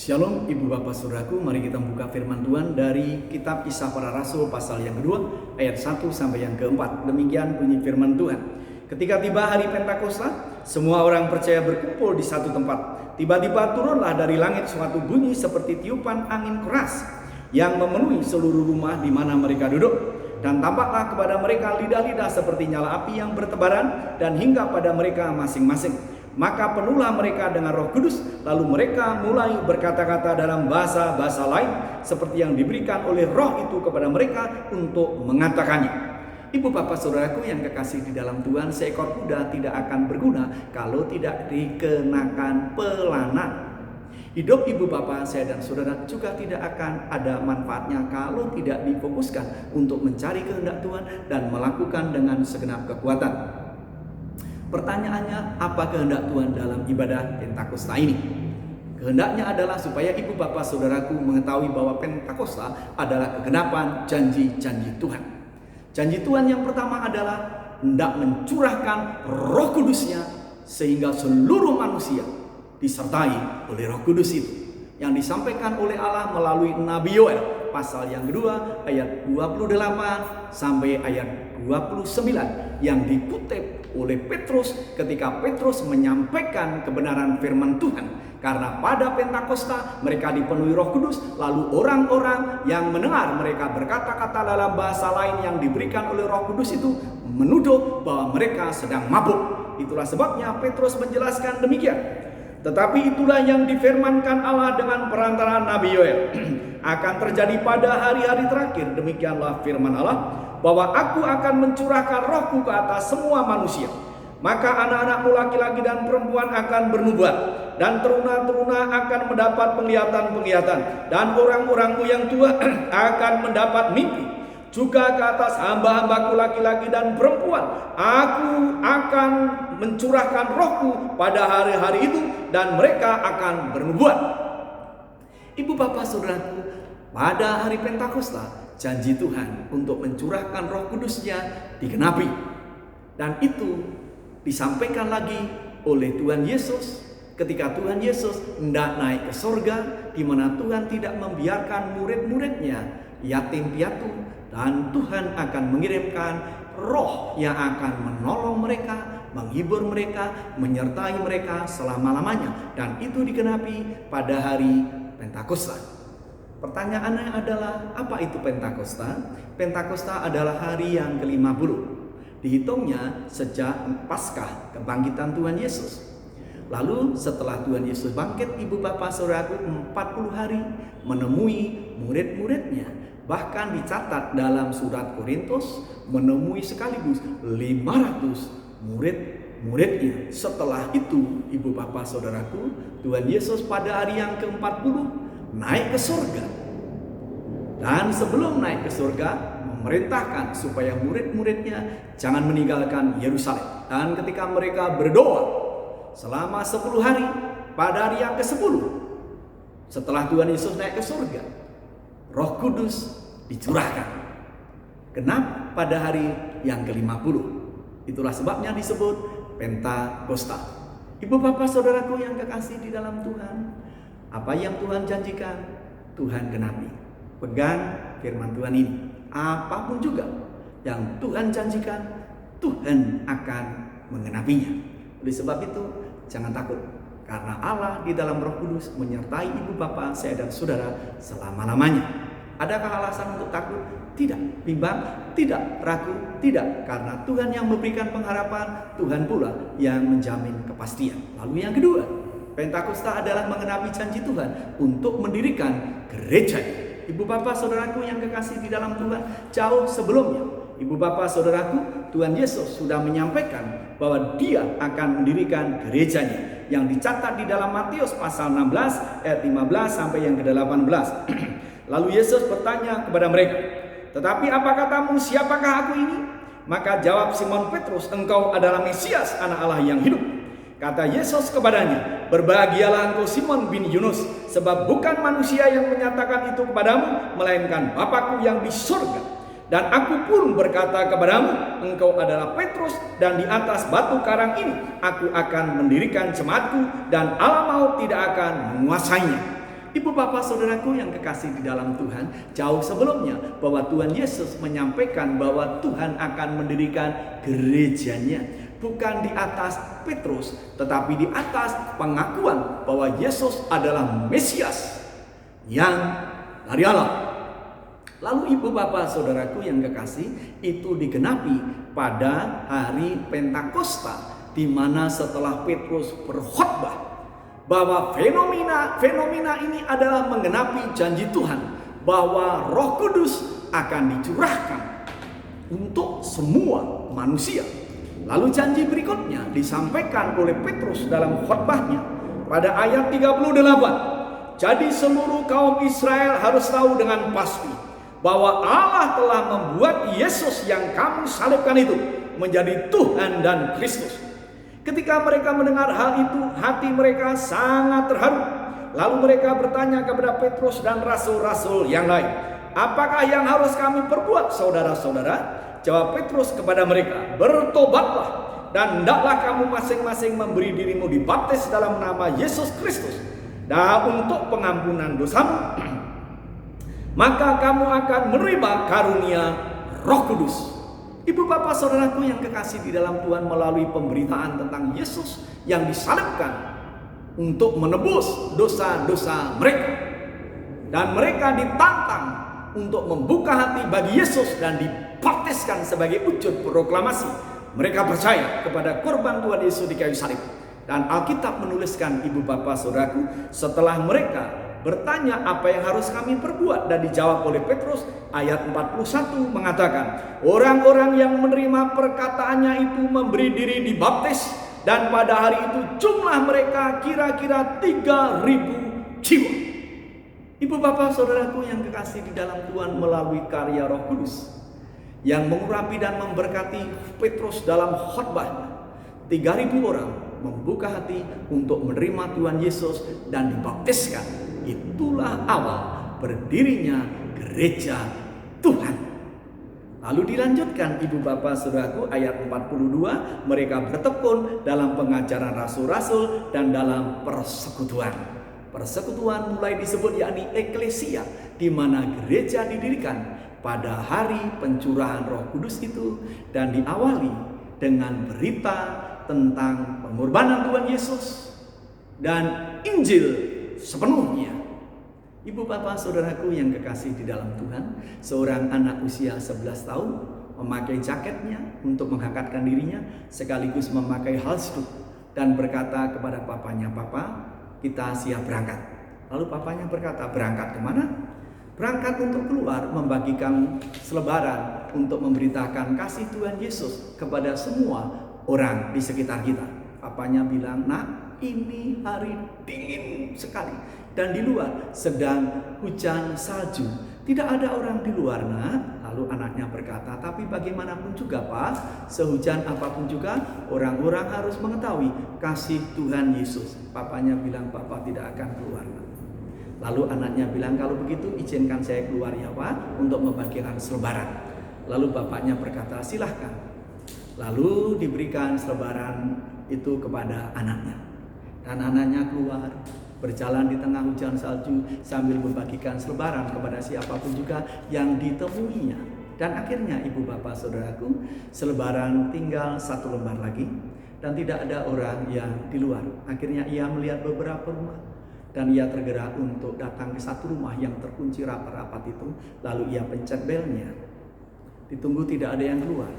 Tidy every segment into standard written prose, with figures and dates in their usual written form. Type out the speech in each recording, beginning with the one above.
Shalom Ibu Bapak Saudaraku, mari kita buka firman Tuhan dari kitab Kisah Para Rasul pasal yang kedua ayat 1 sampai yang keempat. Demikian bunyi firman Tuhan. Ketika tiba hari Pentakosta, semua orang percaya berkumpul di satu tempat. Tiba-tiba turunlah dari langit suatu bunyi seperti tiupan angin keras yang memenuhi seluruh rumah di mana mereka duduk. Dan tampaklah kepada mereka lidah-lidah seperti nyala api yang bertebaran dan hingga pada mereka masing-masing. Maka penuhlah mereka dengan Roh Kudus, lalu mereka mulai berkata-kata dalam bahasa-bahasa lain seperti yang diberikan oleh Roh itu kepada mereka untuk mengatakannya. Ibu bapak saudaraku yang kekasih di dalam Tuhan, seekor kuda tidak akan berguna kalau tidak dikenakan pelana. Hidup ibu bapak saya dan saudara juga tidak akan ada manfaatnya kalau tidak difokuskan untuk mencari kehendak Tuhan dan melakukan dengan segenap kekuatan. Pertanyaannya, apa kehendak Tuhan dalam ibadah Pentakosta ini? Kehendaknya adalah supaya ibu bapak saudaraku mengetahui bahwa Pentakosta adalah kegenapan janji-janji Tuhan. Janji Tuhan yang pertama adalah hendak mencurahkan Roh Kudus-Nya sehingga seluruh manusia disertai oleh Roh Kudus itu, yang disampaikan oleh Allah melalui Nabi Yoel pasal yang kedua ayat 28 sampai ayat 29 yang dikutip oleh Petrus ketika Petrus menyampaikan kebenaran firman Tuhan. Karena pada Pentakosta mereka dipenuhi Roh Kudus, lalu orang-orang yang mendengar mereka berkata-kata dalam bahasa lain yang diberikan oleh Roh Kudus itu menuduh bahwa mereka sedang mabuk. Itulah sebabnya Petrus menjelaskan demikian. Tetapi itulah yang difirmankan Allah dengan perantara Nabi Yoel akan terjadi pada hari-hari terakhir. Demikianlah firman Allah, bahwa aku akan mencurahkan Rohku ke atas semua manusia. Maka anak-anakmu laki-laki dan perempuan akan bernubuat, dan teruna-teruna akan mendapat penglihatan-penglihatan, dan orang-orangmu yang tua akan mendapat mimpi. Juga ke atas hamba-hambaku laki-laki dan perempuan aku akan mencurahkan Rohku pada hari-hari itu, dan mereka akan bernubuat. Ibu bapak saudaraku, pada hari Pentakosta janji Tuhan untuk mencurahkan Roh Kudus-Nya digenapi. Dan itu disampaikan lagi oleh Tuhan Yesus ketika Tuhan Yesus hendak naik ke sorga, di mana Tuhan tidak membiarkan murid-muridnya yatim piatu, dan Tuhan akan mengirimkan Roh yang akan menolong mereka, menghibur mereka, menyertai mereka selama-lamanya. Dan itu digenapi pada hari Pentakosta. Pertanyaannya adalah, apa itu Pentakosta? Pentakosta adalah hari yang ke-50. Dihitungnya sejak Paskah, kebangkitan Tuhan Yesus. Lalu setelah Tuhan Yesus bangkit, ibu bapak saudaraku, 40 hari menemui murid-muridnya. Bahkan dicatat dalam surat Korintus menemui sekaligus 500 murid-muridnya. Setelah itu, ibu bapak saudaraku, Tuhan Yesus pada hari yang ke-40 naik ke surga. Dan sebelum naik ke surga, memerintahkan supaya murid-muridnya jangan meninggalkan Yerusalem. Dan ketika mereka berdoa selama 10 hari, pada hari yang ke-10 setelah Tuhan Yesus naik ke surga, Roh Kudus dicurahkan. Genap pada hari yang ke-50. Itulah sebabnya disebut Pentakosta. Ibu bapak saudaraku yang kekasih di dalam Tuhan, apa yang Tuhan janjikan, Tuhan genapi. Pegang firman Tuhan ini. Apapun juga yang Tuhan janjikan, Tuhan akan menggenapinya. Oleh sebab itu, jangan takut. Karena Allah di dalam Roh Kudus menyertai ibu bapak, saya dan saudara selama-lamanya. Adakah alasan untuk takut? Tidak. Bimbang? Tidak. Ragu? Tidak. Karena Tuhan yang memberikan pengharapan, Tuhan pula yang menjamin kepastian. Lalu yang kedua, Pentakosta adalah mengenapi janji Tuhan untuk mendirikan gereja. Ibu bapak saudaraku yang kekasih di dalam Tuhan, jauh sebelumnya, ibu bapak saudaraku, Tuhan Yesus sudah menyampaikan bahwa Dia akan mendirikan gerejanya, yang dicatat di dalam Matius pasal 16 ayat 15 sampai yang ke-18. Lalu Yesus bertanya kepada mereka, "Tetapi apa katamu, siapakah aku ini?" Maka jawab Simon Petrus, "Engkau adalah Mesias, Anak Allah yang hidup." Kata Yesus kepadanya, "Berbahagialah engkau Simon bin Yunus, sebab bukan manusia yang menyatakan itu kepadamu, melainkan Bapa-Ku yang di surga. Dan aku pun berkata kepadamu, engkau adalah Petrus, dan di atas batu karang ini aku akan mendirikan jemaatku, dan alam maut tidak akan menguasainya. Ibu bapak saudaraku yang kekasih di dalam Tuhan, jauh sebelumnya bahwa Tuhan Yesus menyampaikan bahwa Tuhan akan mendirikan gerejanya. Bukan di atas Petrus, tetapi di atas pengakuan bahwa Yesus adalah Mesias yang dari Allah. Lalu ibu bapak saudaraku yang kekasih, itu digenapi pada hari Pentakosta, di mana setelah Petrus berkhotbah bahwa fenomena ini adalah menggenapi janji Tuhan bahwa Roh Kudus akan dicurahkan untuk semua manusia. Lalu janji berikutnya disampaikan oleh Petrus dalam khotbahnya pada ayat 38. Jadi seluruh kaum Israel harus tahu dengan pasti bahwa Allah telah membuat Yesus yang kamu salibkan itu menjadi Tuhan dan Kristus. Ketika mereka mendengar hal itu, hati mereka sangat terharu. Lalu mereka bertanya kepada Petrus dan rasul-rasul yang lain, apakah yang harus kami perbuat, saudara-saudara? Jawab Petrus kepada mereka, bertobatlah dan hendaklah kamu masing-masing memberi dirimu dibaptis dalam nama Yesus Kristus dan untuk pengampunan dosamu. Maka kamu akan menerima karunia Roh Kudus. Ibu bapak saudaraku yang kekasih di dalam Tuhan, melalui pemberitaan tentang Yesus yang disalibkan untuk menebus dosa-dosa mereka, dan mereka ditantang untuk membuka hati bagi Yesus dan dibaptiskan sebagai wujud proklamasi mereka percaya kepada korban Tuhan Yesus di kayu salib. Dan Alkitab menuliskan, ibu bapak saudaraku, setelah mereka bertanya apa yang harus kami perbuat, dan dijawab oleh Petrus, ayat 41 mengatakan, orang-orang yang menerima perkataannya itu memberi diri dibaptis, dan pada hari itu jumlah mereka kira-kira 3.000 jiwa. Ibu bapak saudaraku yang kekasih di dalam Tuhan, melalui karya Roh Kudus yang mengurapi dan memberkati Petrus dalam khotbahnya, 3.000 orang membuka hati untuk menerima Tuhan Yesus dan dibaptiskan. Itulah awal berdirinya gereja Tuhan. Lalu dilanjutkan ibu bapak saudaraku, ayat 42, mereka bertekun dalam pengajaran rasul-rasul dan dalam persekutuan. Persekutuan mulai disebut yakni eklesia, di mana gereja didirikan pada hari pencurahan Roh Kudus itu, dan diawali dengan berita tentang pengorbanan Tuhan Yesus dan Injil sepenuhnya. Ibu bapak saudaraku yang kekasih di dalam Tuhan, seorang anak usia 11 tahun memakai jaketnya untuk menghangatkan dirinya, sekaligus memakai halsduk, dan berkata kepada papanya, "Papa, kita siap berangkat." Lalu papanya berkata, "Berangkat kemana?" "Berangkat untuk keluar membagikan selebaran untuk memberitakan kasih Tuhan Yesus kepada semua orang di sekitar kita." Papanya bilang, "Nak, ini hari dingin sekali dan di luar sedang hujan salju. Tidak ada orang di luar, Nak." Lalu anaknya berkata, "Tapi bagaimanapun juga, Pak, sehujan apapun juga orang-orang harus mengetahui kasih Tuhan Yesus." Papanya bilang, "Papa tidak akan keluar, Nak." Lalu anaknya bilang, "Kalau begitu izinkan saya keluar ya, Pak, untuk membagikan selebaran." Lalu bapaknya berkata, "Silahkan." Lalu diberikan selebaran itu kepada anaknya, dan anaknya keluar berjalan di tengah hujan salju sambil membagikan selebaran kepada siapapun juga yang ditemuinya. Dan akhirnya ibu bapak saudaraku, selebaran tinggal 1 lembar lagi dan tidak ada orang yang di luar. Akhirnya ia melihat beberapa rumah dan ia tergerak untuk datang ke satu rumah yang terkunci rapat-rapat itu. Lalu ia pencet belnya, ditunggu tidak ada yang keluar.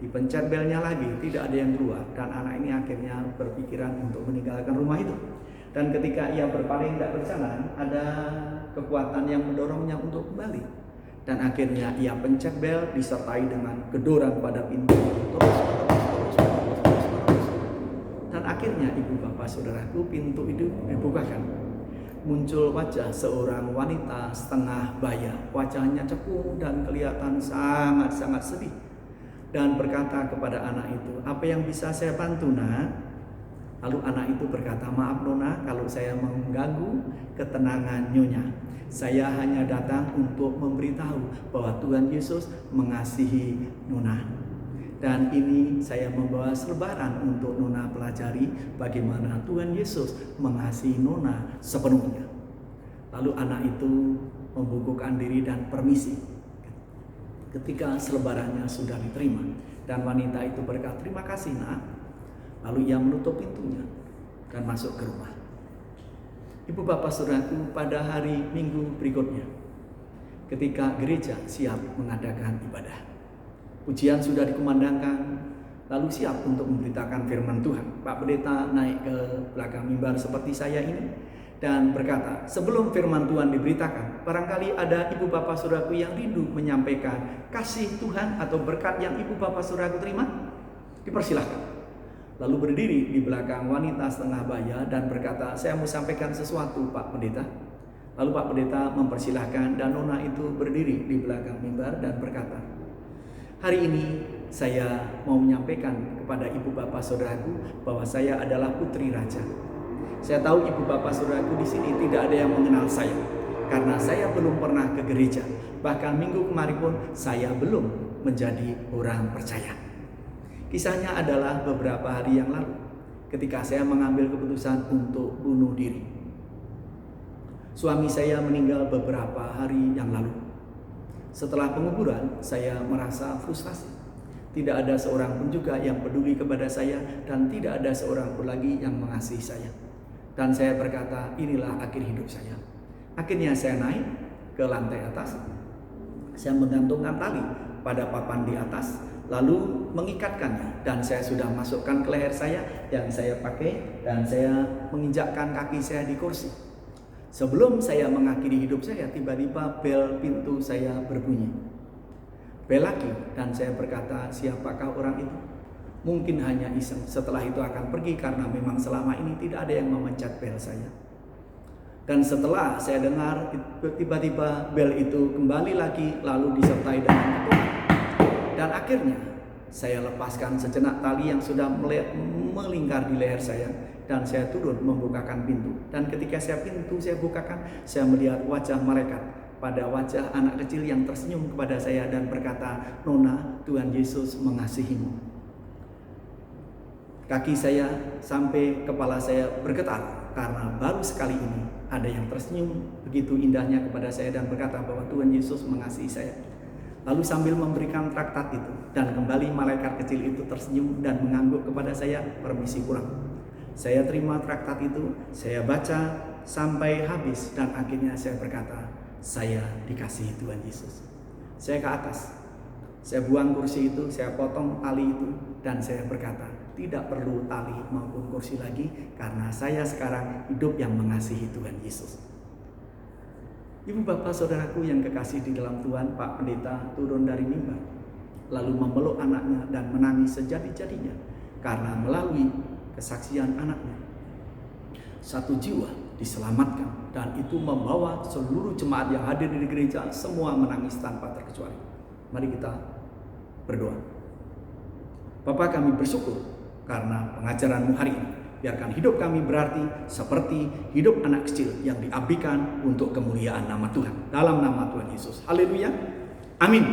Dipencet belnya lagi, tidak ada yang keluar, dan anak ini akhirnya berpikiran untuk meninggalkan rumah itu. Dan ketika ia berpaling tidak berjalan, ada kekuatan yang mendorongnya untuk kembali. Dan akhirnya ia pencet bel disertai dengan gedoran pada pintu. Dan akhirnya ibu bapak saudaraku, pintu itu dibukakan. Muncul wajah seorang wanita setengah baya. Wajahnya cekung dan kelihatan sangat-sangat sedih. Dan berkata kepada anak itu, "Apa yang bisa saya bantu, Nak?" Lalu anak itu berkata, "Maaf Nona, kalau saya mengganggu ketenangan Nyonya. Saya hanya datang untuk memberitahu bahwa Tuhan Yesus mengasihi Nona. Dan ini saya membawa selebaran untuk Nona pelajari bagaimana Tuhan Yesus mengasihi Nona sepenuhnya." Lalu anak itu membungkukkan diri dan permisi. Ketika selebarannya sudah diterima dan wanita itu berkata, "Terima kasih nak." Lalu ia menutup pintunya dan masuk ke rumah. Ibu bapak saudaraku, pada hari Minggu berikutnya, ketika gereja siap mengadakan ibadah, pujian sudah dikumandangkan, lalu siap untuk memberitakan firman Tuhan. Pak Pendeta naik ke belakang mimbar seperti saya ini dan berkata, sebelum firman Tuhan diberitakan, barangkali ada ibu bapak saudaraku yang rindu menyampaikan kasih Tuhan atau berkat yang ibu bapak saudaraku terima, dipersilahkan. Lalu berdiri di belakang wanita setengah baya dan berkata, "Saya mau sampaikan sesuatu Pak Pendeta." Lalu Pak Pendeta mempersilahkan dan nona itu berdiri di belakang mimbar dan berkata, "Hari ini saya mau menyampaikan kepada ibu bapak saudaraku bahwa saya adalah putri raja. Saya tahu ibu bapak saudaraku di sini tidak ada yang mengenal saya karena saya belum pernah ke gereja. Bahkan minggu kemarin pun saya belum menjadi orang percaya." Kisahnya adalah beberapa hari yang lalu ketika saya mengambil keputusan untuk bunuh diri. Suami saya meninggal beberapa hari yang lalu. Setelah penguburan, saya merasa frustasi. Tidak ada seorang pun juga yang peduli kepada saya dan tidak ada seorang pun lagi yang mengasihi saya. Dan saya berkata, inilah akhir hidup saya. Akhirnya saya naik ke lantai atas. Saya menggantungkan tali pada papan di atas, lalu mengikatkannya, dan saya sudah masukkan ke leher saya yang saya pakai, dan saya menginjakkan kaki saya di kursi. Sebelum saya mengakhiri hidup saya, tiba-tiba bel pintu saya berbunyi. Bel lagi, dan saya berkata, siapakah orang itu? Mungkin hanya iseng, setelah itu akan pergi karena memang selama ini tidak ada yang memencet bel saya. Dan setelah saya dengar, tiba-tiba bel itu kembali lagi, lalu disertai dengan ketukan. Dan akhirnya saya lepaskan sejenak tali yang sudah melingkar di leher saya, dan saya turun membukakan pintu. Dan ketika saya bukakan, saya melihat wajah malaikat pada wajah anak kecil yang tersenyum kepada saya dan berkata, "Nona, Tuhan Yesus mengasihimu." Kaki saya sampai kepala saya bergetar karena baru sekali ini ada yang tersenyum begitu indahnya kepada saya dan berkata bahwa Tuhan Yesus mengasihi saya. Lalu sambil memberikan traktat itu, dan kembali malaikat kecil itu tersenyum dan mengangguk kepada saya, "Permisi pulang." Saya terima traktat itu, saya baca sampai habis, dan akhirnya saya berkata, saya dikasihi Tuhan Yesus. Saya ke atas, saya buang kursi itu, saya potong tali itu, dan saya berkata, tidak perlu tali maupun kursi lagi, karena saya sekarang hidup yang mengasihi Tuhan Yesus. Ibu bapak saudaraku yang kekasih di dalam Tuhan, Pak Pendeta turun dari mimbar, lalu memeluk anaknya dan menangis sejadi-jadinya karena melalui kesaksian anaknya satu jiwa diselamatkan, dan itu membawa seluruh jemaat yang hadir di gereja semua menangis tanpa terkecuali. Mari kita berdoa. Bapa, kami bersyukur karena pengajaran-Mu hari ini. Biarkan hidup kami berarti seperti hidup anak kecil yang diabdikan untuk kemuliaan nama Tuhan. Dalam nama Tuhan Yesus. Haleluya. Amin.